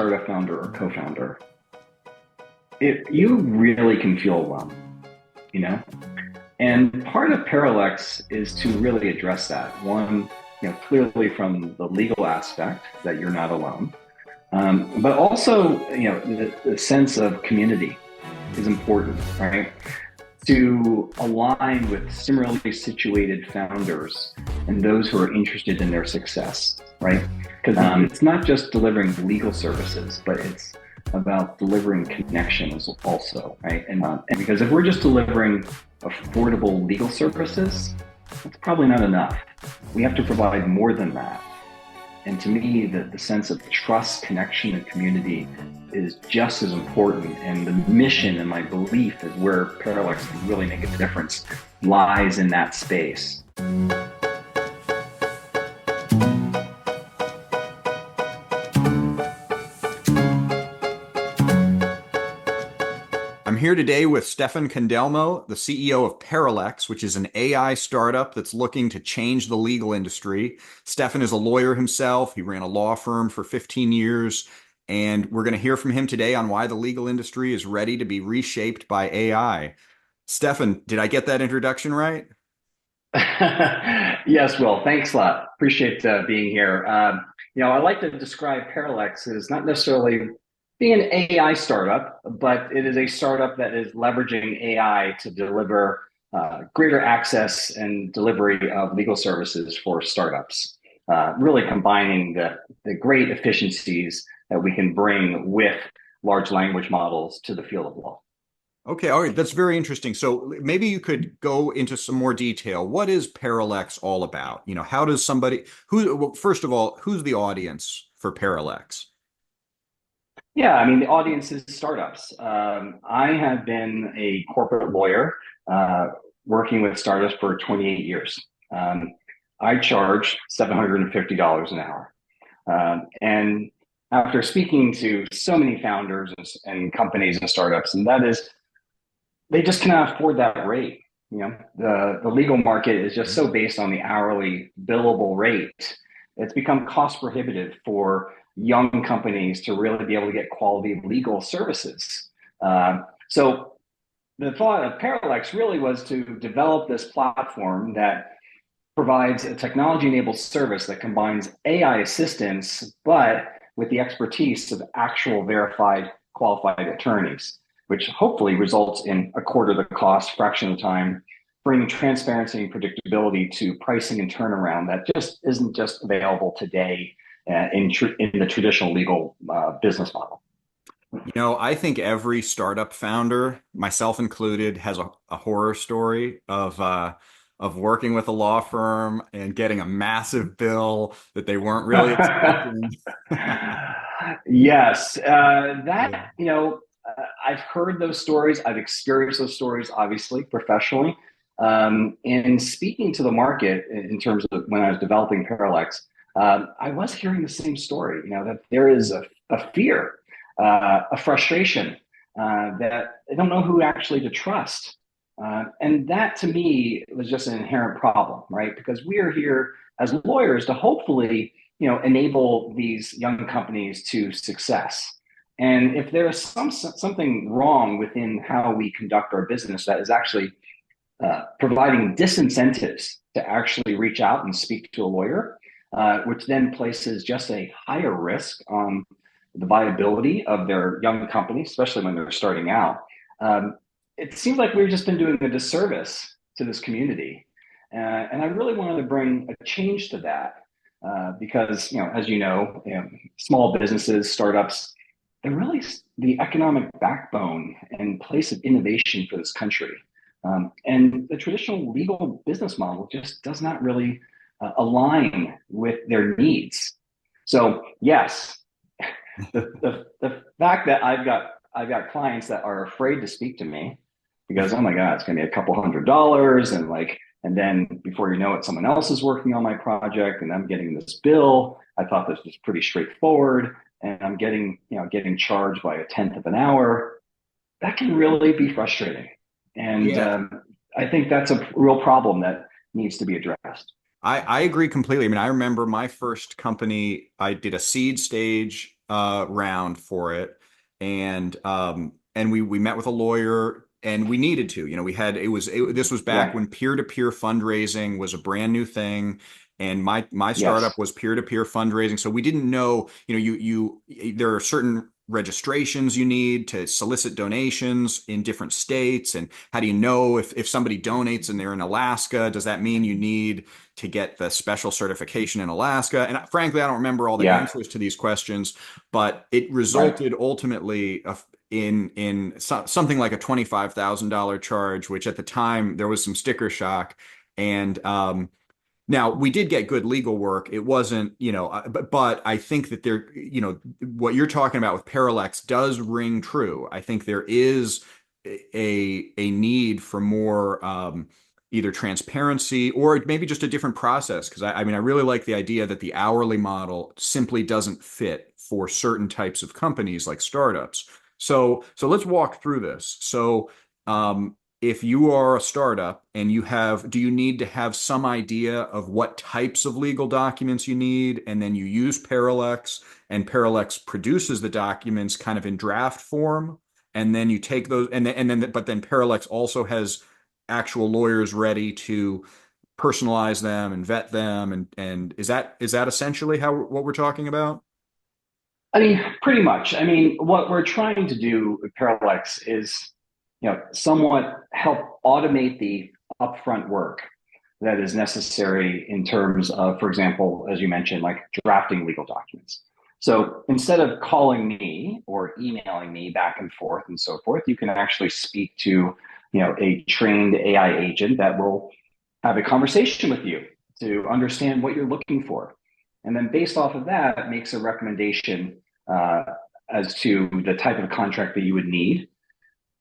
startup founder or co-founder, you really can feel alone, you know? And part of Paralex is to really address that. One, clearly from the legal aspect that you're not alone, but also, the sense of community is important, right? To align with similarly situated founders and those who are interested in their success, right? Because it's not just delivering legal services, but it's about delivering connections also, right? And because if we're just delivering affordable legal services, that's probably not enough. We have to provide more than that. And to me, the sense of trust, connection, and community is just as important. And the mission and my belief is where Paralex can really make a difference lies in that space. I'm here today with Stephen Candelmo, the CEO of Paralex, which is an AI startup that's looking to change the legal industry. Stephen is a lawyer himself. He ran a law firm for 15 years, and we're going to hear from him today on why the legal industry is ready to be reshaped by AI. Stephen, did I get that introduction right? Yes, Will. Thanks a lot. Appreciate being here. I like to describe Paralex as not necessarily being an AI startup, but it is a startup that is leveraging AI to deliver greater access and delivery of legal services for startups, really combining the great efficiencies that we can bring with large language models to the field of law. Okay, all right, that's very interesting. So maybe you could go into some more detail. What is Paralex all about? How does well, first of all, who's the audience for Paralex? Yeah, I mean, the audience is startups. I have been a corporate lawyer working with startups for 28 years. I charge $750 an hour. And after speaking to so many founders and companies and startups, and that is, they just cannot afford that rate. The legal market is just so based on the hourly billable rate. It's become cost prohibitive for young companies to really be able to get quality legal services. So the thought of Paralex really was to develop this platform that provides a technology-enabled service that combines AI assistance, but with the expertise of actual verified qualified attorneys, which hopefully results in a quarter of the cost, fraction of the time, bringing transparency and predictability to pricing and turnaround that just isn't just available today in the traditional legal business model. I think every startup founder, myself included, has a horror story of working with a law firm and getting a massive bill that they weren't really expecting. Yes, I've heard those stories. I've experienced those stories, obviously, professionally. And speaking to the market in terms of when I was developing Paralex, I was hearing the same story, that there is a fear, a frustration, that they don't know who actually to trust. And that to me was just an inherent problem, right? Because we are here as lawyers to hopefully, enable these young companies to success. And if there's something wrong within how we conduct our business that is actually providing disincentives to actually reach out and speak to a lawyer, which then places just a higher risk on the viability of their young company, especially when they're starting out. It seems like we've just been doing a disservice to this community. And I really wanted to bring a change to that because, as small businesses, startups, they're really the economic backbone and place of innovation for this country. And the traditional legal business model just does not really align with their needs. So yes, the fact that I've got clients that are afraid to speak to me because, oh my God, it's going to be a couple $100, and then before you know it, someone else is working on my project and I'm getting this bill. I thought this was pretty straightforward, and I'm getting charged by a tenth of an hour. That can really be frustrating. And yeah. I think that's a real problem that needs to be addressed. I agree completely. I mean, I remember my first company, I did a seed stage round for it, and we met with a lawyer, and we needed to. We had this was back Yeah. when peer-to-peer fundraising was a brand new thing. And my startup Yes. was peer-to-peer fundraising, so we didn't know. There are certain registrations you need to solicit donations in different states, and how do you know if somebody donates and they're in Alaska? Does that mean you need to get the special certification in Alaska? And frankly, I don't remember all the Yeah. answers to these questions, but it Right. resulted ultimately in something like a $25,000 charge, which at the time there was some sticker shock. And now we did get good legal work. It wasn't, but I think that what you're talking about with Paralex does ring true. I think there is a need for more either transparency or maybe just a different process. Because I mean, I really like the idea that the hourly model simply doesn't fit for certain types of companies like startups. So let's walk through this. If you are a startup and do you need to have some idea of what types of legal documents you need? And then you use Paralex, and Paralex produces the documents kind of in draft form. And then you take those, but then Paralex also has actual lawyers ready to personalize them and vet them. And is that essentially what we're talking about? I mean, pretty much. I mean, what we're trying to do with Parallax is, somewhat help automate the upfront work that is necessary in terms of, for example, as you mentioned, like drafting legal documents. So instead of calling me or emailing me back and forth and so forth, you can actually speak to, a trained AI agent that will have a conversation with you to understand what you're looking for. And then based off of that, it makes a recommendation uh, as to the type of contract that you would need.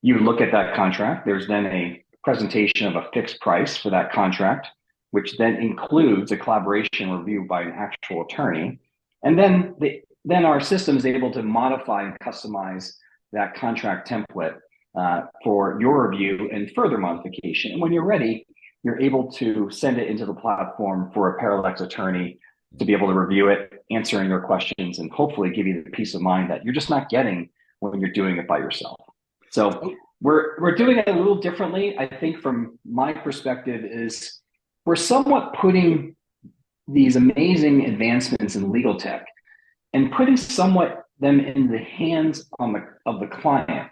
You look at that contract. There's then a presentation of a fixed price for that contract, which then includes a collaboration review by an actual attorney. And then our system is able to modify and customize that contract template for your review and further modification. And when you're ready, you're able to send it into the platform for a Paralex attorney to be able to review it, answering your questions, and hopefully give you the peace of mind that you're just not getting when you're doing it by yourself. So we're doing it a little differently. I think from my perspective is we're somewhat putting these amazing advancements in legal tech and putting somewhat them in the hands of the client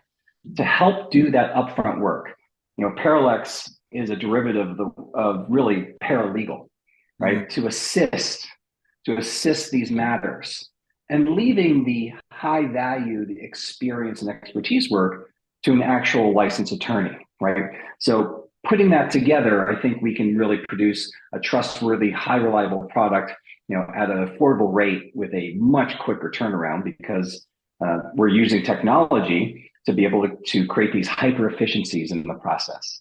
to help do that upfront work. Paralex is a derivative of really paralegal, Mhm. right? To assist these matters and leaving the high value, the experience and expertise work to an actual licensed attorney, right? So putting that together, I think we can really produce a trustworthy, high reliable product, at an affordable rate with a much quicker turnaround because we're using technology to be able to create these hyper efficiencies in the process.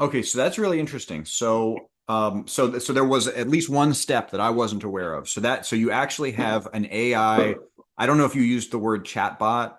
Okay, so that's really interesting. So there was at least one step that I wasn't aware of. So you actually have an AI. I don't know if you used the word chatbot.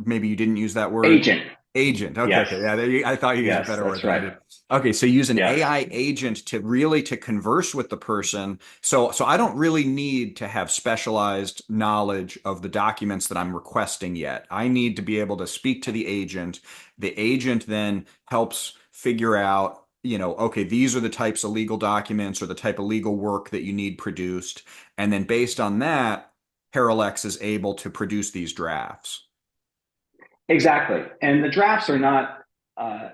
Maybe you didn't use that word. Agent. Agent. Okay, Yes. okay. Yeah, I thought you used a Yes, better word that's than I right. did. Okay, so use an Yes. AI agent to converse with the person. So I don't really need to have specialized knowledge of the documents that I'm requesting yet. I need to be able to speak to the agent. The agent then helps figure out, okay, these are the types of legal documents or the type of legal work that you need produced. And then based on that, Paralex is able to produce these drafts. Exactly. And the drafts are not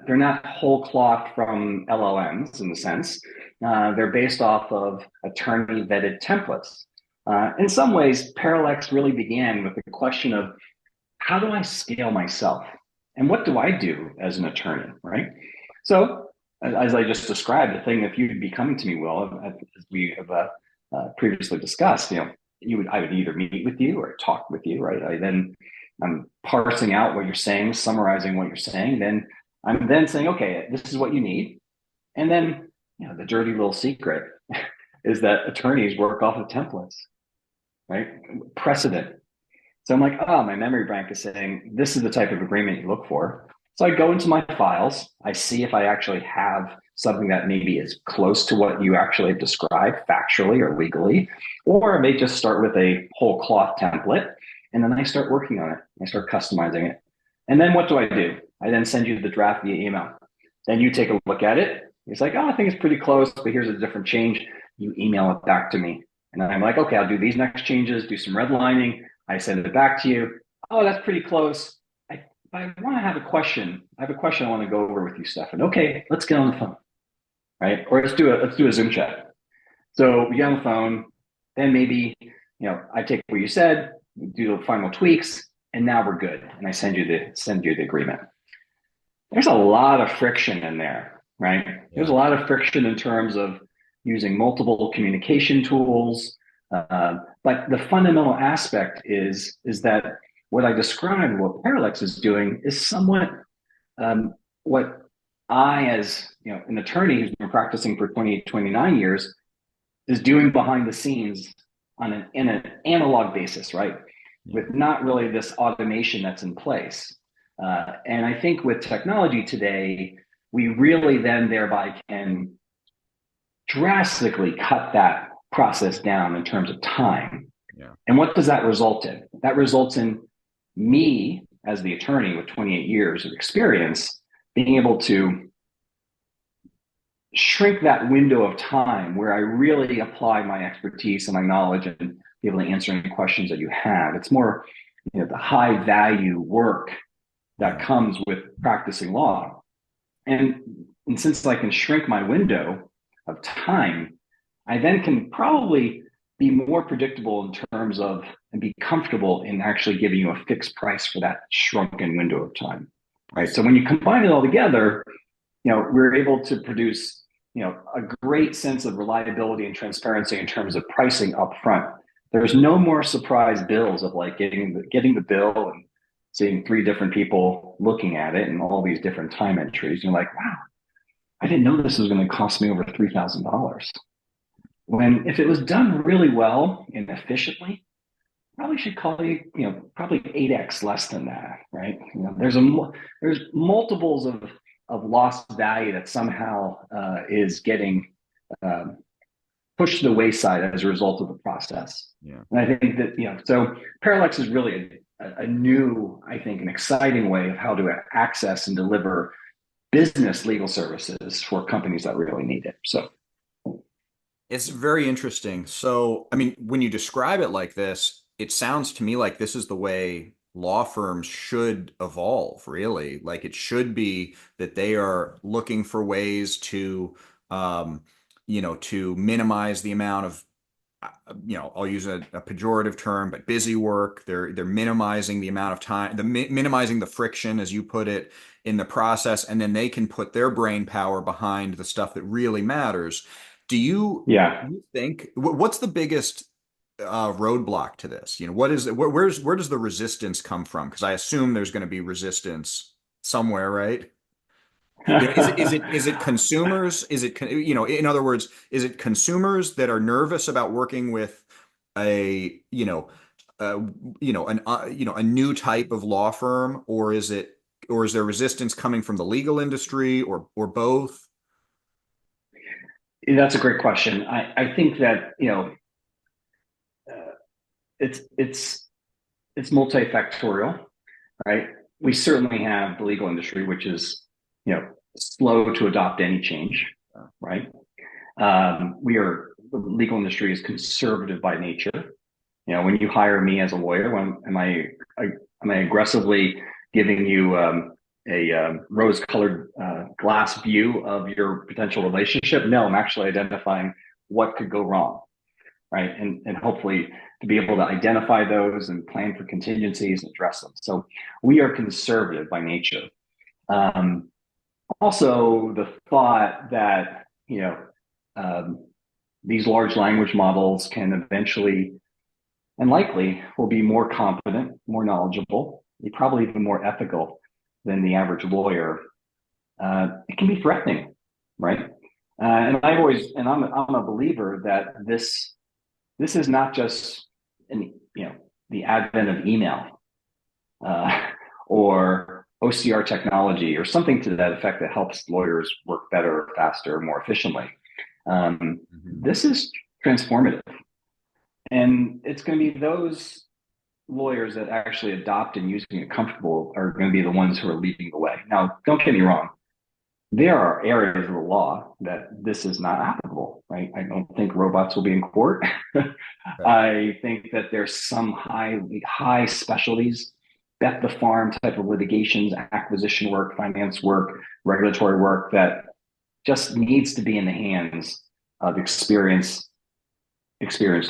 they're not whole cloth from LLMs in the sense. They're based off of attorney vetted templates. In some ways, Parallax really began with the question of how do I scale myself? And what do I do as an attorney, right? So, as I just described, the thing, if you'd be coming to me, Will, as we have previously discussed, I would either meet with you or talk with you, right? I'm parsing out what you're saying, summarizing what you're saying. Then I'm then saying, okay, this is what you need. And then, the dirty little secret is that attorneys work off of templates, right? Precedent. So I'm like, oh, my memory bank is saying this is the type of agreement you look for. So I go into my files, I see if I actually have something that maybe is close to what you actually have described factually or legally, or I may just start with a whole cloth template and then I start working on it. I start customizing it. And then what do? I then send you the draft via email. Then you take a look at it. It's like, oh, I think it's pretty close, but here's a different change. You email it back to me. And then I'm like, okay, I'll do these next changes, do some redlining. I send it back to you. Oh, that's pretty close. I want to have a question. I have a question I want to go over with you, Stefan. Okay, let's get on the phone, right? Or let's do a Zoom chat. So we get on the phone, then maybe I take what you said, do the final tweaks, and now we're good. And I send you the agreement. There's a lot of friction in there, right? There's Yeah. a lot of friction in terms of using multiple communication tools. But the fundamental aspect is that what I described, what Paralex is doing, is somewhat what I, as an attorney who's been practicing for 28, 29 years, is doing behind the scenes in an analog basis, right? Yeah. With not really this automation that's in place. And I think with technology today, we really then thereby can drastically cut that process down in terms of time. Yeah. And what does that result in? That results in me, as the attorney with 28 years of experience, being able to shrink that window of time where I really apply my expertise and my knowledge and be able to answer any questions that you have. It's more, the high value work that comes with practicing law. And since I can shrink my window of time, I then can probably be more predictable in terms of and be comfortable in actually giving you a fixed price for that shrunken window of time. Right. So when you combine it all together, we're able to produce, a great sense of reliability and transparency in terms of pricing up front. There's no more surprise bills of like getting the bill and seeing three different people looking at it and all these different time entries. You're like, wow, I didn't know this was going to cost me over $3,000. When if it was done really well and efficiently, probably should call you, probably 8x less than that, right? There's multiples of lost value that somehow is getting um, pushed to the wayside as a result of the process. Yeah. And I think that so Paralex is really a new, I think, an exciting way of how to access and deliver business legal services for companies that really need it. So It's very interesting. So, I mean, when you describe it like this, it sounds to me like this is the way law firms should evolve, really. Like it should be that they are looking for ways to, to minimize the amount of, I'll use a pejorative term, but busy work. They're minimizing the amount of time, minimizing the friction, as you put it, in the process, and then they can put their brain power behind the stuff that really matters. yeah, Do you think what's the biggest roadblock to this? What is where does the resistance come from? Because I assume there's going to be resistance somewhere, right? Is it consumers? Is it in other words, is it consumers that are nervous about working with a a new type of law firm, or is there resistance coming from the legal industry, or both? that's a great question. I think that uh, it's multifactorial, right? We certainly have the legal industry, which is slow to adopt any change, right? The legal industry is conservative by nature. When you hire me as a lawyer, am I aggressively giving you a rose-colored glass view of your potential relationship? No, I'm actually identifying what could go wrong, right? And hopefully to be able to identify those and plan for contingencies and address them. So we are conservative by nature. Um, Also, the thought that um, these large language models can eventually and likely will be more competent, more knowledgeable, probably even more ethical than the average lawyer. It can be threatening, right? I'm a believer that this is not just the advent of email uh, or OCR technology or something to that effect that helps lawyers work better, faster, more efficiently. Mhm. This is transformative. And it's going to be those lawyers that actually adopt and using it comfortable are going to be the ones who are leading the way. Now, don't get me wrong. There are areas of the law that this is not applicable, right? I don't think robots will be in court. Okay. I think that there's some high specialties, bet the farm type of litigations, acquisition work, finance work, regulatory work that just needs to be in the hands of experienced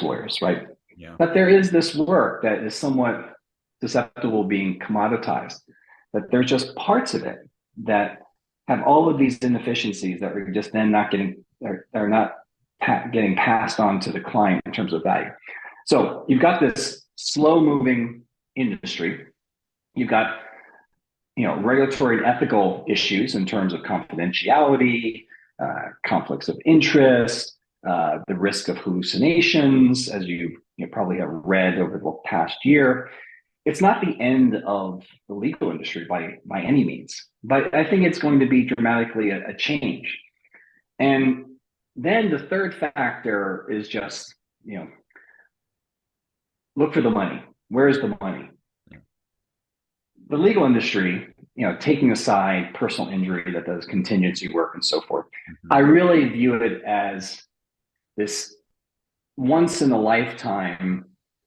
lawyers, right? Yeah. But there is this work that is somewhat susceptible to being commoditized, that there's just parts of it that have all of these inefficiencies that are just then not getting, are not getting passed on to the client in terms of value. So you've got this slow moving industry. You've got, regulatory and ethical issues in terms of confidentiality, conflicts of interest, the risk of hallucinations, as you probably have read over the past year. It's not the end of the legal industry by any means, but I think it's going to be dramatically a change. And then the third factor is just, look for the money. Where's the money? The legal industry, taking aside personal injury that does contingency work and so forth, I Mhm. really view it as this once in a lifetime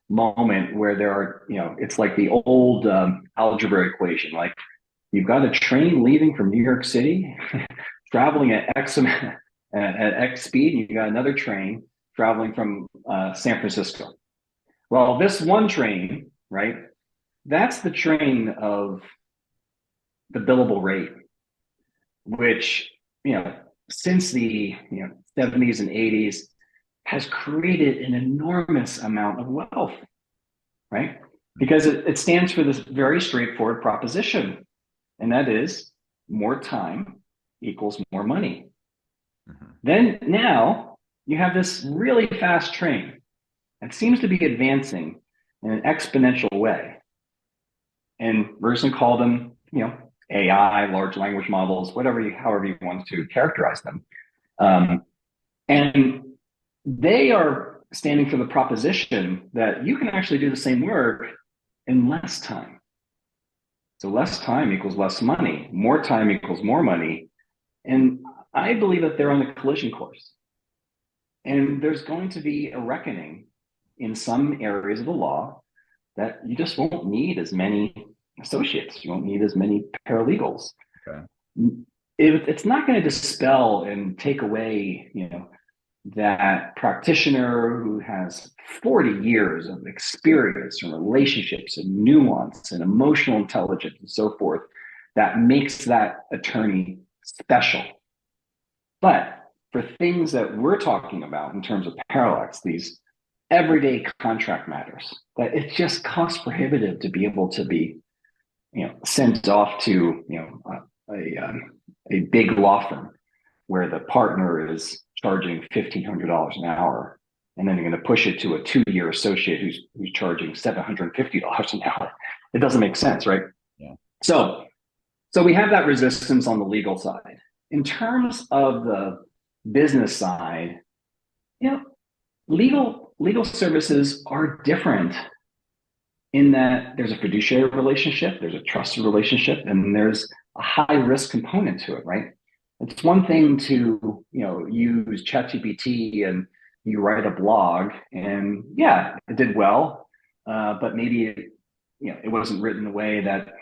moment where there are, it's like the old algebra equation. Like you've got a train leaving from New York City, traveling at X speed, and you've got another train traveling from San Francisco. Well, this one train, right? That's the train of the billable rate, which, since the 70s and 80s has created an enormous amount of wealth, right? Because it stands for this very straightforward proposition, and that is more time equals more money. Mhm. Then now you have this really fast train that seems to be advancing in an exponential way. And we're just going to call them, AI, large language models, however you want to characterize them. Um, and they are standing for the proposition that you can actually do the same work in less time. So less time equals less money, more time equals more money. And I believe that they're on the collision course. And there's going to be a reckoning in some areas of the law that you just won't need as many associates. You won't need as many paralegals. Okay. It's not going to dispel and take away, that practitioner who has 40 years of experience and relationships and nuance and emotional intelligence and so forth that makes that attorney special. But for things that we're talking about in terms of Paralex, these everyday contract matters, that it's just cost prohibitive to be able to be, sent off to, a big law firm where the partner is charging $1,500 an hour, and then you're going to push it to a 2-year associate who's charging $750 an hour. It doesn't make sense, right? Yeah. So we have that resistance on the legal side. In terms of the business side, you know, legal services are different in that there's a fiduciary relationship, there's a trusted relationship, and there's a high risk component to it, right? It's one thing to, use ChatGPT and you write a blog and yeah, it did well, but maybe it wasn't written in a way that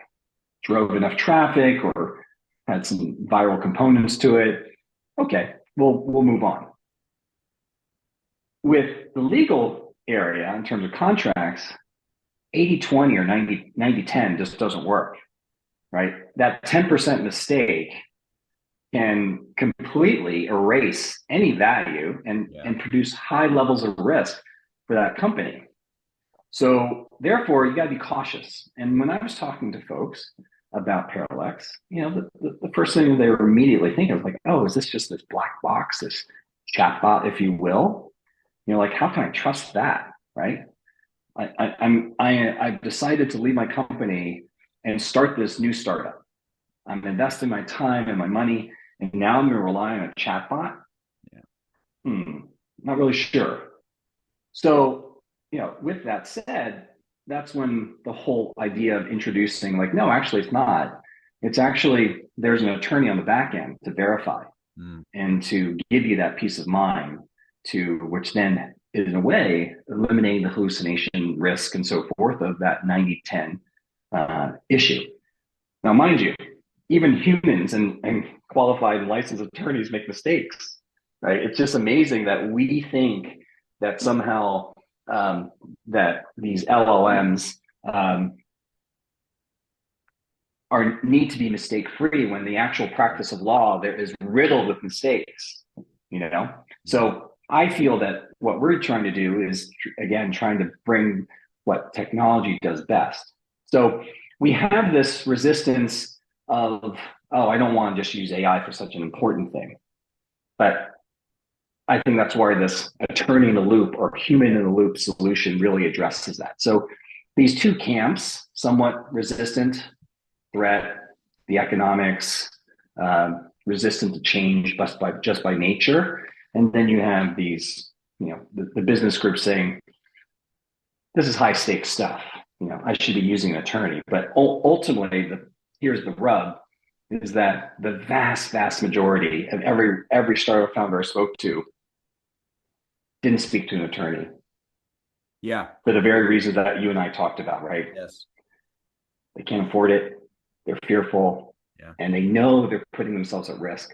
drove enough traffic or had some viral components to it. Okay, we'll move on. With the legal area in terms of contracts, 80-20 or 90-10 just doesn't work, right? That 10% mistake can completely erase any value Yeah. and produce high levels of risk for that company. So therefore, you got to be cautious. And when I was talking to folks about Paralex, the first thing they were immediately thinking was like, oh, is this just this black box, this chatbot, if you will? Like, how can I trust that, right? I've decided to leave my company and start this new startup. I'm investing my time and my money, and now I'm going to rely on a chatbot. Yeah. Not really sure. So, with that said, that's when the whole idea of introducing, like, no, actually, it's not. It's actually, there's an attorney on the back end to verify Mm. and to give you that peace of mind, to which then, in a way, eliminating the hallucination risk and so forth of that 90-10 issue. Now, mind you, even humans and qualified and licensed attorneys make mistakes, right? It's just amazing that we think that somehow that these LLMs um, are need to be mistake free when the actual practice of law there is riddled with mistakes. You know, Yeah. so I feel that what we're trying to do is again trying to bring what technology does best. So we have this resistance of, oh, I don't want to just use AI for such an important thing, but I think that's why this attorney in the loop or human in the loop solution really addresses that. So these two camps, somewhat resistant, threat, the economics, resistant to change just by nature, and then you have these, the business group saying this is high stakes stuff. I should be using an attorney, but ultimately, here's the rub: is that the vast majority of every startup founder I spoke to didn't speak to an attorney Yeah. for the very reasons that you and I talked about, right? Yes. They can't afford it, they're fearful, Yeah. and they know they're putting themselves at risk.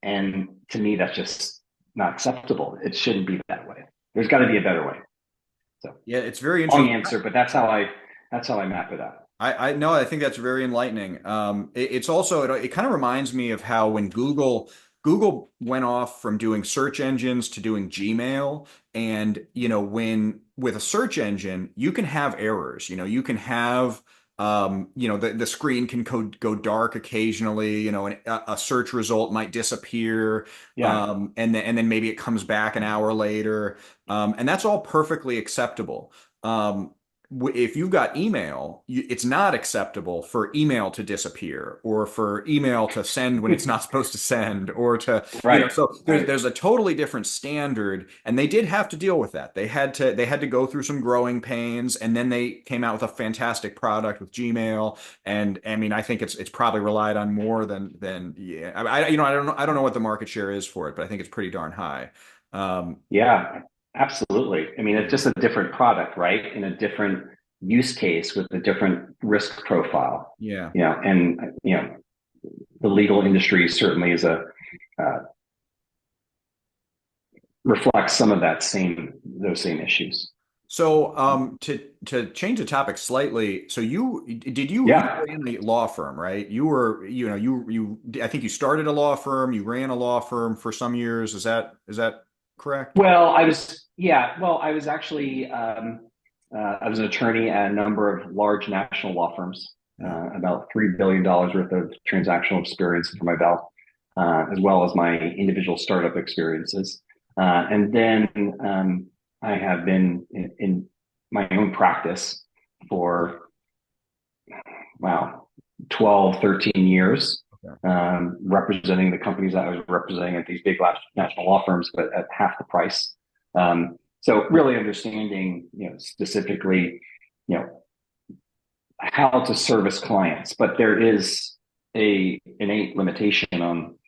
And to me, that's just not acceptable. It shouldn't be that way. There's got to be a better way. So Yeah. It's very long interesting. answer, but that's how I map it out. I know, I think that's very enlightening. It's also, it kind of reminds me of how when Google went off from doing search engines to doing Gmail. And, when with a search engine, you can have errors, you can have, the screen can go dark occasionally, a search result might disappear. Yeah. And then maybe it comes back an hour later. And that's all perfectly acceptable. Um, if you've got email, it's not acceptable for email to disappear or for email to send when it's not supposed to send or to, Right. so there's Right. there's a totally different standard, and they did have to deal with that. They had to go through some growing pains, and then they came out with a fantastic product with Gmail. And I mean, I think it's probably relied on more than yeah. I don't know what the market share is for it, but I think it's pretty darn high. Um, Yeah. Absolutely. I mean, it's yeah. just a different product, right? In a different use case with a different risk profile. Yeah. And the legal industry certainly is uh, reflects some of those same issues. So, to change the topic slightly, so you Yeah. ran a law firm, right? You were, I think you started a law firm, you ran a law firm for some years. Is that correct? I was actually, I was an attorney at a number of large national law firms, Yeah. about $3 billion worth of transactional experience for my belt, as well as my individual startup experiences. And then I have been in my own practice for, wow, 12, 13 years, Okay. representing the companies that I was representing at these big national law firms, but at half the price. So really understanding, specifically, you know, how to service clients, but there is a innate limitation on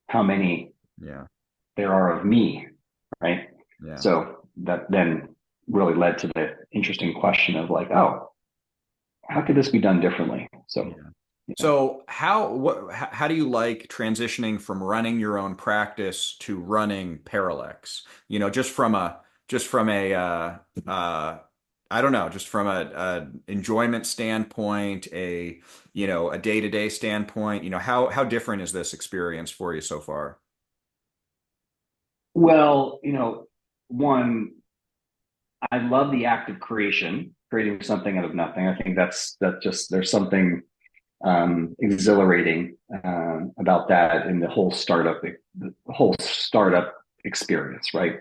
how many Yeah. there are of me, right? Yeah. So that then really led to the interesting question of like, oh, how could this be done differently? Yeah. So, So how do you like transitioning from running your own practice to running Paralex? Just from a I don't know, just from a enjoyment standpoint, a day-to-day standpoint, how different is this experience for you so far? well, one, I love the act of creating something out of nothing. I think that just there's something exhilarating about that in the whole startup experience, right?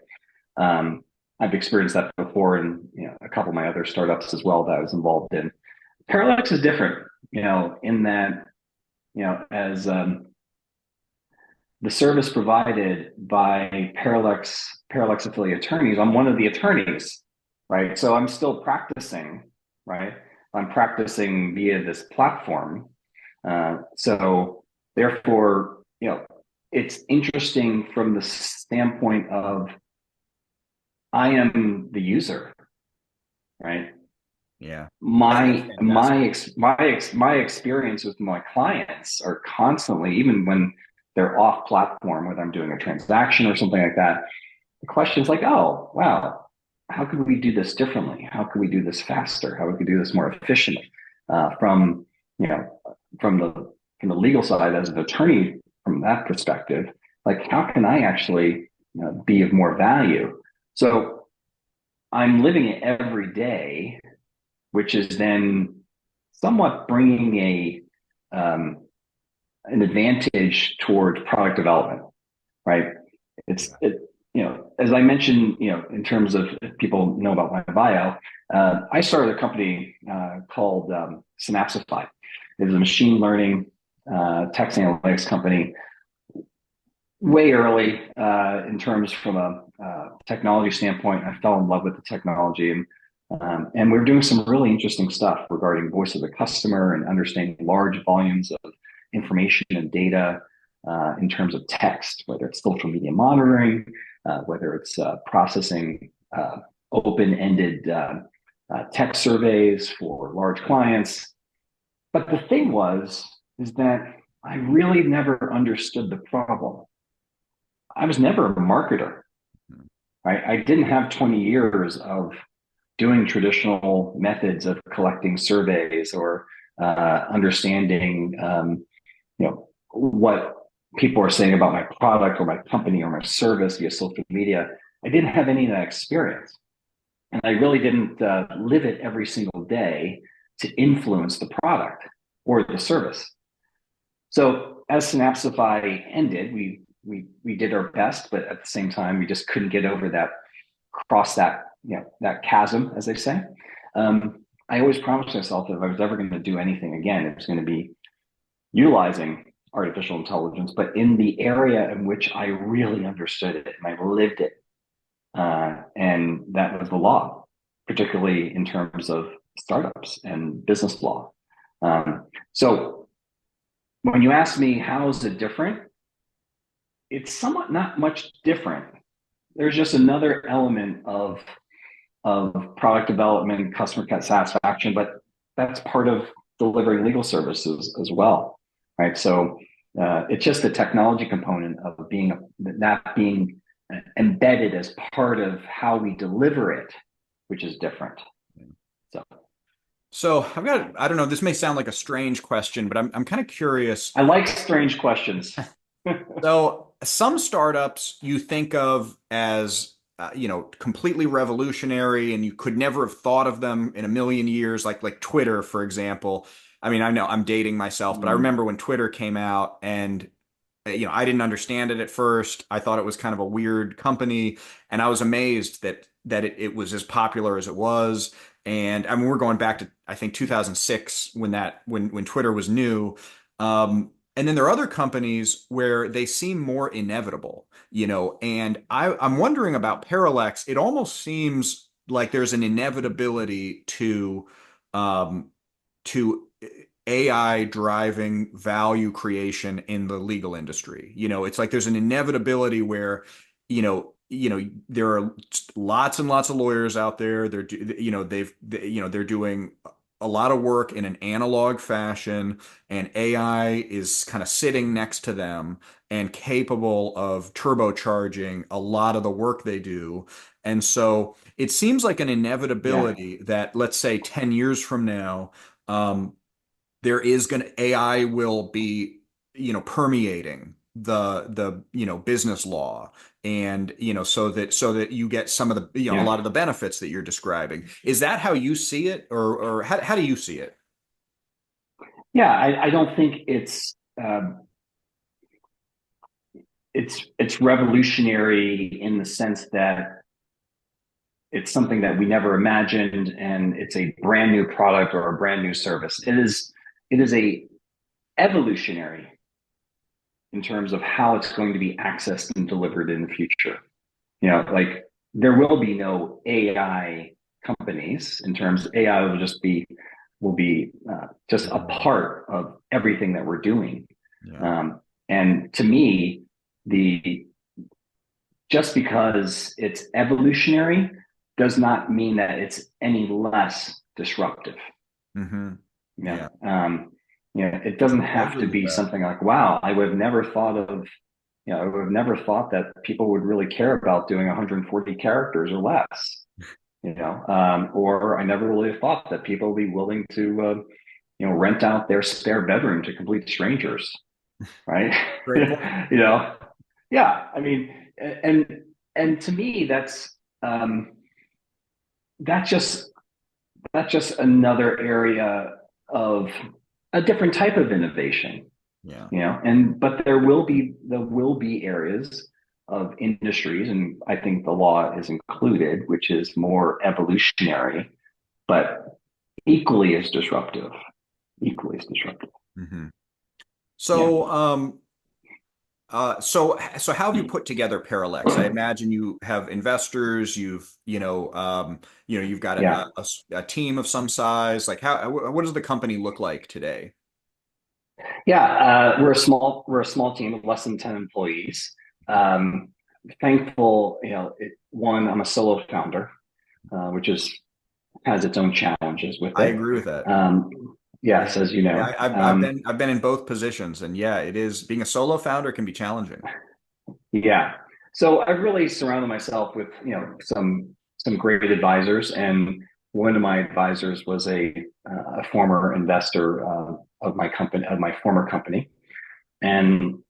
Um, I've experienced that before in a couple of my other startups as well that I was involved in. Parallax is different, in that as the service provided by Paralex affiliate attorneys. I'm one of the attorneys, right? So I'm still practicing, right? I'm practicing via this platform. So therefore, it's interesting from the standpoint of I am the user, right? Yeah. That's My fantastic. my experience with my clients are constantly, even when they're off platform, whether I'm doing a transaction or something like that, the question's like, oh wow, how could we do this differently? How could we do this faster? How we could do this more efficiently? From you know from the legal side as an attorney, from that perspective, like how can I actually be of more value? So I'm living it every day, which is then somewhat bringing an advantage toward product development, right? It's Yeah. it, as I mentioned, in terms of if people know about my bio, I started a company called Synapsify. It was a machine learning text analytics company way early in terms from a technology standpoint. I fell in love with the technology, and we're doing some really interesting stuff regarding voice of the customer and understanding large volumes of information and data in terms of text, whether it's social media monitoring, whether it's processing open-ended text surveys for large clients. But the thing is that I really never understood the problem. I was never a marketer, right? I didn't have 20 years of doing traditional methods of collecting surveys or understanding, what people are saying about my product or my company or my service via social media. I didn't have any of that experience, and I really didn't live it every single day to influence the product or the service. So as Synapsify ended, we did our best, but at the same time, we just couldn't get over that cross that that chasm, as they say. I always promised myself that if I was ever going to do anything again, it was going to be utilizing artificial intelligence, but in the area in which I really understood it and I lived it, and that was the law, particularly in terms of startups and business law. So when you ask me how is it different, it's somewhat not much different. There's just another element of product development, customer satisfaction, but that's part of delivering legal services as well, right? So it's just the technology component of being embedded as part of how we deliver it, which is different. So So I don't know, this may sound like a strange question, but I'm kind of curious. I like strange questions. So some startups you think of as completely revolutionary, and you could never have thought of them in a million years, like Twitter, for example. I mean, I know I'm dating myself, but I Mm, remember when Twitter came out, and I didn't understand it at first. I thought it was kind of a weird company, and I was amazed that it was as popular as it was. And I mean, we're going back to I think 2006 when Twitter was new. And then there are other companies where they seem more inevitable, and I'm wondering about Parallax. It almost seems like there's an inevitability um, to AI driving value creation in the legal industry. It's like there's an inevitability where, there are lots and lots of lawyers out there. They're doing a lot of work in an analog fashion, and AI is kind of sitting next to them and capable of turbocharging a lot of the work they do. And so it seems like an yeah, inevitability that, let's say, 10 years from now, um, there is going to AI will be, permeating the business law, and so that you get some of the a yeah, lot of the benefits that you're describing. Is that how you see it, or how do you see it? yeah. I don't think it's revolutionary in the sense that it's something that we never imagined and it's a brand new product or a brand new service. It is a evolutionary in terms of how it's going to be accessed and delivered in the future. Like there will be no AI companies in terms of AI will be just a part of everything that we're doing. Yeah. And to me, the just because it's evolutionary does not mean that it's any less disruptive. Mm-hmm. Yeah. Yeah. It doesn't I have to agree with be that. something like, wow, I would have never thought of, I would have never thought that people would really care about doing 140 characters or less, or I never really thought that people would be willing to, rent out their spare bedroom to complete strangers, right? Great point. Yeah. I mean, and to me, that's just another area of a different type of innovation, Yeah. but there will be areas of industries, and I think the law is included, which is more evolutionary, but equally as disruptive. Mm-hmm. Yeah. So, so how have you put together Paralex? I imagine you have investors, you've got Yeah. a team of some size. Like what does the company look like today? Yeah. We're a small team of less than 10 employees. Um, Thankful, one, I'm a solo founder, which has its own challenges with I it. agree with that. Um, Yeah. yes, as you Yeah. know. I've been in both positions, and yeah, it is being a solo founder can be challenging. Yeah. So I've really surrounded myself with, some great advisors, and one of my advisors was a former investor of my former company, and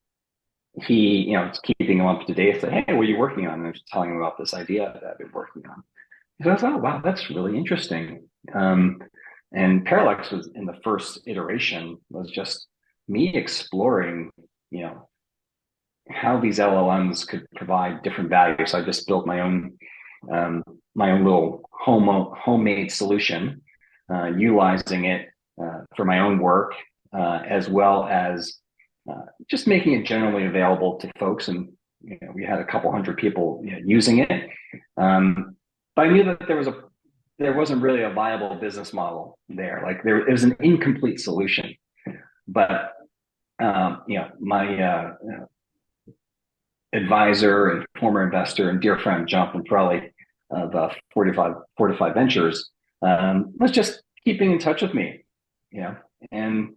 he, keeping him up to date, said, "Hey, what are you working on?" And I was telling him about this idea that I've been working on. He goes, "Oh, wow, that's really interesting." And Parallax was in the first iteration was just me exploring, you know, how these LLMs could provide different value. So I just built um, my own little homemade solution, utilizing it for my own work, as well as just making it generally available to folks. And we had a couple hundred people using it. But I knew that there wasn't really a viable business model there. Like it was an incomplete solution. But my advisor and former investor and dear friend Jonathan Pirelli of 45 Ventures was just keeping in touch with me, you know. And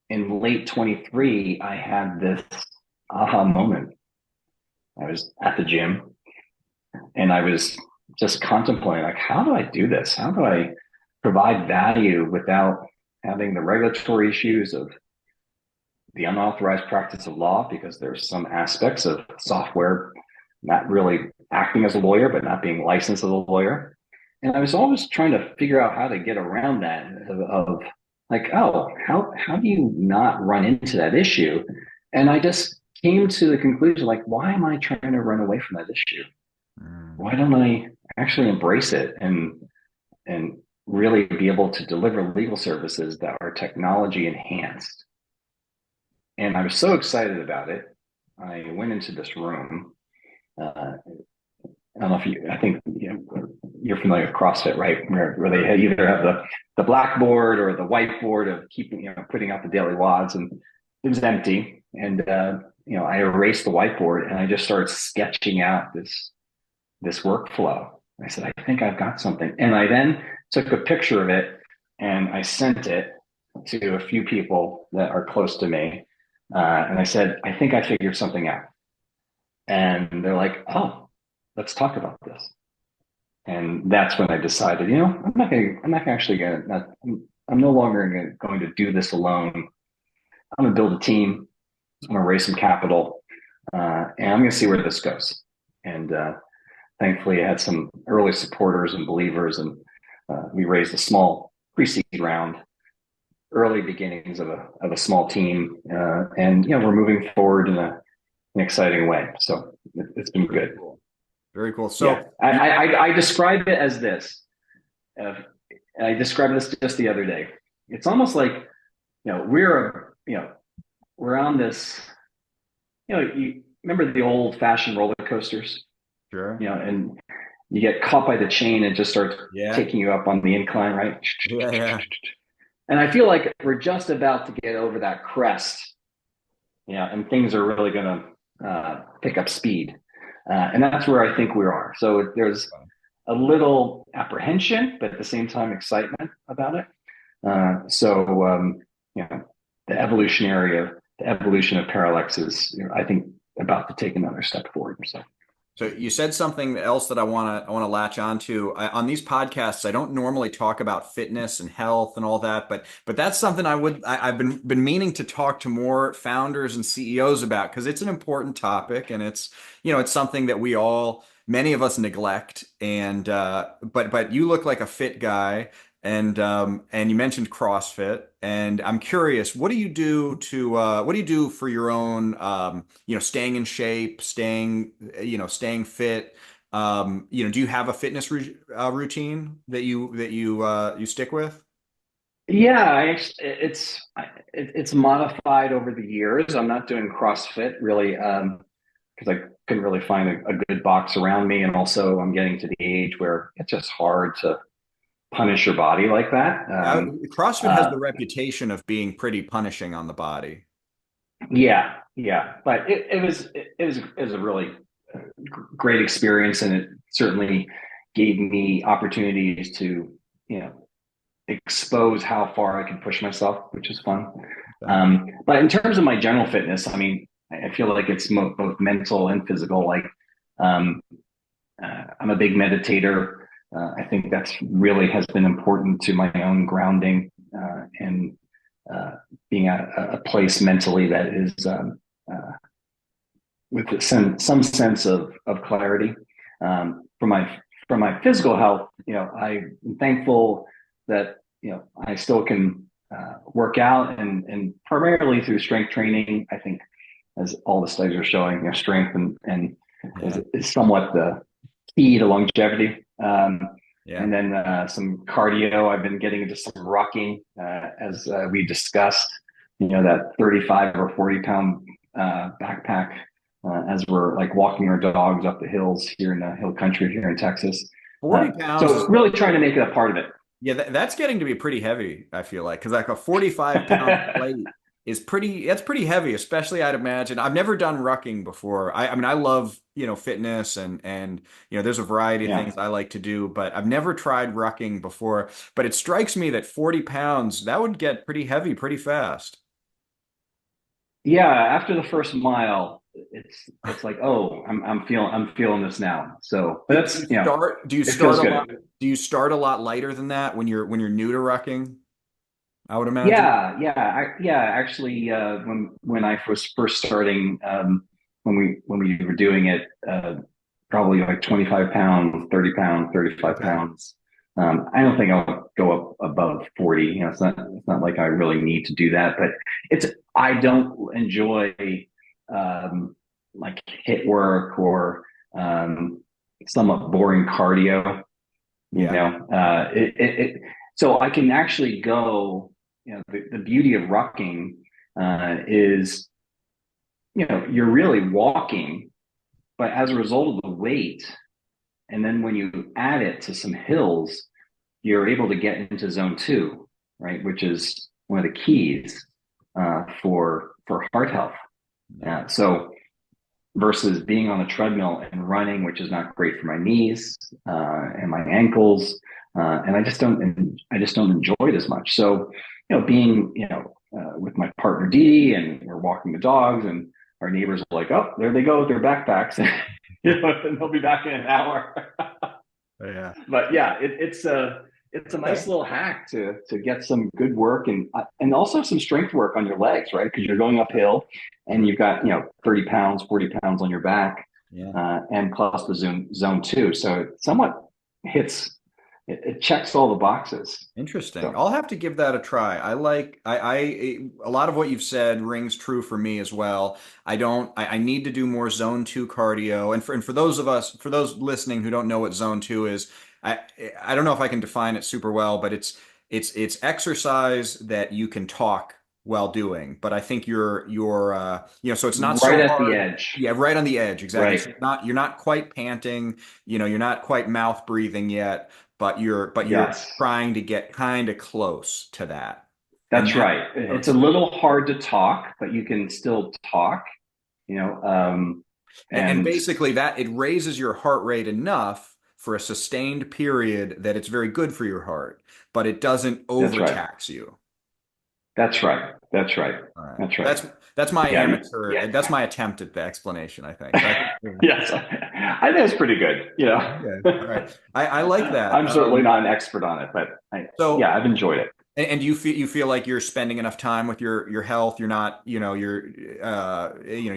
in late 23, I had this aha moment. I was at the gym and I was just contemplating, like, how do I do this? How do I provide value without having the regulatory issues of the unauthorized practice of law, because there's some aspects of software not really acting as a lawyer, but not being licensed as a lawyer. And I was always trying to figure out how to get around that of like, oh, how do you not run into that issue? And I just came to the conclusion, like, why am I trying to run away from that issue? Mm. Why don't I actually embrace it and really be able to deliver legal services that are technology enhanced? And I was so excited about it. I went into this room. I don't know if I think you're familiar with CrossFit, right? Where they either have the blackboard or the whiteboard of keeping, putting out the daily wads, and it was empty. And I erased the whiteboard and I just started sketching out this workflow. I said, I think I've got something. And I then took a picture of it and I sent it to a few people that are close to me. And I said, I think I figured something out. And they're like, oh, let's talk about this. And that's when I decided, I'm not actually going to, I'm no longer going to do this alone. I'm going to build a team. I'm going to raise some capital, and I'm going to see where this goes. And thankfully, I had some early supporters and believers, and we raised a small pre-seed round, early beginnings of a small team, and we're moving forward in an exciting way. So it's been Very good. cool. Very cool. Yeah, So I describe it as this. Uh, I described this just the other day. It's almost like we're on this, you remember the old fashioned roller coasters, Sure. and you get caught by the chain and just starts Yeah. taking you up on the incline, right? Yeah. Yeah. And I feel like we're just about to get over that crest, and things are really going to pick up speed. And that's where I think we are. So there's a little apprehension, but at the same time, excitement about it. So, the the evolution of Paralex is, I think, about to take another step forward. So, So you said something else that I want to latch onto. On these podcasts, I don't normally talk about fitness and health and all that, but that's something I've been meaning to talk to more founders and CEOs about because it's an important topic and it's something that many of us neglect. And but you look like a fit guy, and you mentioned CrossFit, and I'm curious, what do you do for your own staying in shape, staying fit? Do you have a fitness routine that you stick with? yeah, it's modified over the years. I'm not doing CrossFit really, because I couldn't really find a good box around me, and also I'm getting to the age where it's just hard to punish your body like that. CrossFit has Uh, the reputation of being pretty punishing on the body. yeah, yeah, but it was a really great experience, and it certainly gave me opportunities to you know expose how far I can push myself, which is fun. Okay. But in terms of my general fitness, I mean, I feel like it's both mental and physical. Like, um, I'm a big meditator. I think that's really has been important to my own grounding, and uh, being at a place mentally that is, uh, with some sense of clarity. For my physical health, I'm thankful that I still can work out, and primarily through strength training. I think, as all the studies are showing, strength and Yeah. is somewhat the key to longevity. Yeah. And then some cardio. I've been getting into some rocking, as we discussed. That 35 or 40 pound backpack, as we're like walking our dogs up the hills here in the hill country here in Texas. 40 pounds is So really trying to make it a part of it. Yeah, that's getting to be pretty heavy, I feel like, because like a 45-pound plate that's pretty heavy, especially I'd imagine. I've never done rucking before. I mean, I love, fitness and there's a variety of Yeah. things I like to do, but I've never tried rucking before. But it strikes me that 40 pounds, that would get pretty heavy pretty fast. Yeah, after the first mile, it's like, oh, I'm feeling this now. So, but Do that's, you start do you it start feels a lot good. do you start a lot lighter than that when you're new to rucking, I would imagine? Yeah. Actually, when I was first starting, when we were doing it, probably like 25 pounds, 30 pounds, 35 Okay. pounds. I don't think I'll go up above 40. It's not like I really need to do that, but I don't enjoy, um, like hit work or, somewhat boring cardio. you Yeah. know so I can actually go. The beauty of rucking, is, you're really walking, but as a result of the weight, and then when you add it to some hills, you're able to get into zone 2, right, which is one of the keys, for heart health. Yeah. So versus being on the treadmill and running, which is not great for my knees, and my ankles, and I just don't enjoy it as much. So, being with my partner Dee, and we're walking the dogs, and our neighbors are like, "Oh, there they go with their backpacks," and they'll be back in an hour. Yeah. But yeah, it's a nice Okay. little hack to get some good work, and also some strength work on your legs, right? Because you're going uphill, and Sure. you've got 30 pounds, 40 pounds on your back, Yeah. and plus the zone 2. So it somewhat hits. It checks all the boxes. Interesting. So I'll have to give that a try. A lot of what you've said rings true for me as well. I need to do more zone 2 cardio. And for those listening who don't know what zone 2 is, I I don't know if I can define it super well, but it's exercise that you can talk while doing, but I think so it's not Right so at the hard. edge. Yeah, right on the edge, exactly. So Right. you're not quite panting, you're not quite mouth breathing yet, but you're Yes. trying to get kind of close to that. And That's that, right. It's a little hard to talk, but you can still talk, you know, and and basically that it raises your heart rate enough for a sustained period that it's very good for your heart, but it doesn't that's right. overtax you. That's right. That's right. All right. That's right. That's my Yeah. amateur. Yeah. That's my attempt at the explanation, I think. So I think, Yes. I think it's pretty good, you know. okay. All right. I like that. I'm certainly not an expert on it, but yeah, So I've enjoyed it. and you feel like you're spending enough time with your health. You're not, you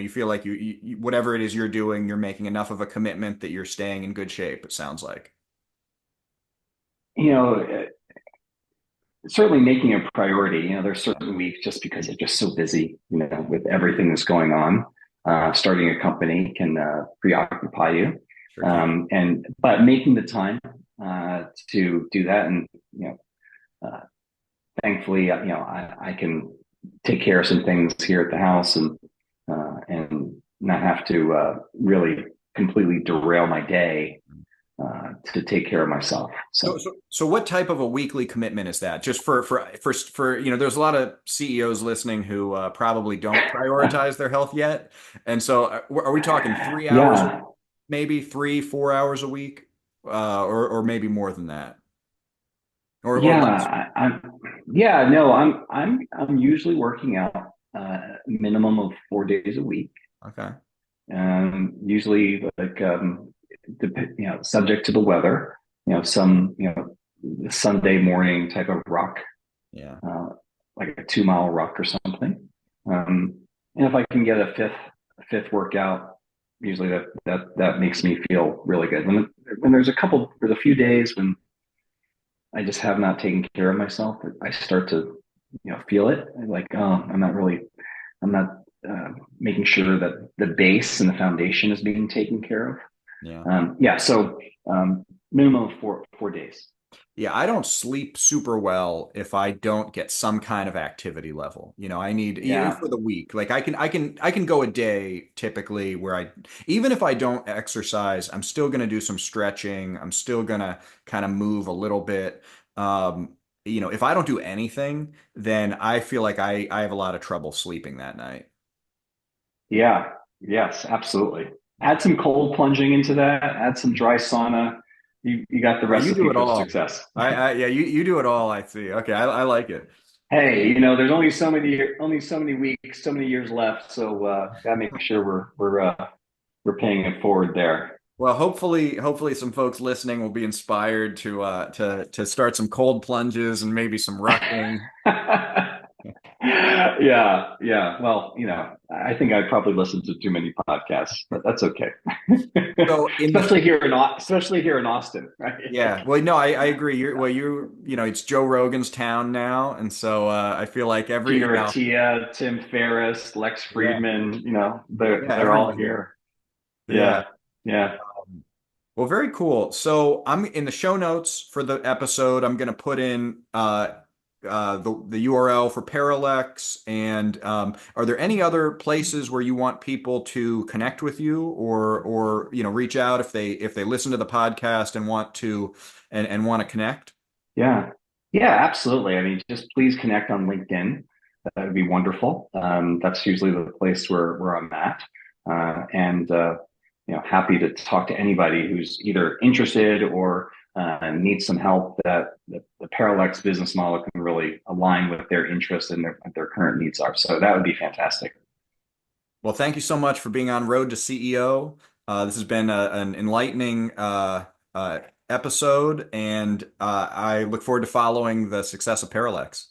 feel like whatever it is you're doing, you're making enough of a commitment that you're staying in good shape, it sounds like. You know, certainly making a priority. There's Yeah. certain weeks just because they're just so busy, with everything that's going on. Starting a company can preoccupy you, Sure can. but making the time to do that, and uh, thankfully, I can take care of some things here at the house, and not have to really completely derail my day to take care of myself. So, So so, so what type of a weekly commitment is that? Just there's a lot of CEOs listening who probably don't prioritize their health yet. And so are we talking 3 hours, yeah, maybe 3, 4 hours a week, or maybe more than that, or less? yeah, yeah, no, I'm usually working out minimum of 4 days a week. Okay. Usually like subject to the weather. Some Sunday morning type of ruck, Yeah. uh, like a 2 mile ruck or something. And if I can get a fifth workout, usually that makes me feel really good. When there's a few days when I just have not taken care of myself, I start to feel it. Like, oh, I'm not making sure that the base and the foundation is being taken care of. Yeah. Yeah, so minimum of 4 days. Yeah, I don't sleep super well if I don't get some kind of activity level. I need even Yeah, for the week. Like I can go a day typically where even if I don't exercise, I'm still going to do some stretching. I'm still going to kind of move a little bit. If I don't do anything, then I feel like I have a lot of trouble sleeping that night. yeah, yes, absolutely. Yeah. Add some cold plunging into that. Add some dry sauna. You got the Oh, you do recipe it for all. success. Yeah, you do it all, I see. Okay, I like it. Hey, there's only so many weeks, so many years left. So gotta make sure we're paying it forward there. Well, hopefully some folks listening will be inspired to start some cold plunges and maybe some rucking. Yeah, yeah. Well, I think I probably listened to too many podcasts, but that's okay. So in the especially here in Austin, right? Yeah, well, no, I agree. It's Joe Rogan's town now, and so I feel like Peter Attia, Tim Ferriss, Lex yeah, Friedman, they're yeah, they're all everybody, here. yeah. Yeah, yeah, Well, very cool. So I'm in the show notes for the episode. I'm going to put in the URL for Paralex. And are there any other places where you want people to connect with you, or reach out if they listen to the podcast and want to connect? yeah, yeah. Absolutely. I mean, just please connect on LinkedIn. That would be wonderful. That's usually the place where I'm at, and happy to talk to anybody who's either interested or needs some help that the Parallax business model can really align with their interests and their current needs are. So that would be fantastic. Well, thank you so much for being on Road to CEO. This has been an enlightening uh, episode, and I look forward to following the success of Paralex.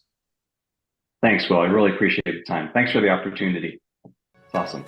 Thanks, Will. I really appreciate the time. Thanks for the opportunity. It's awesome.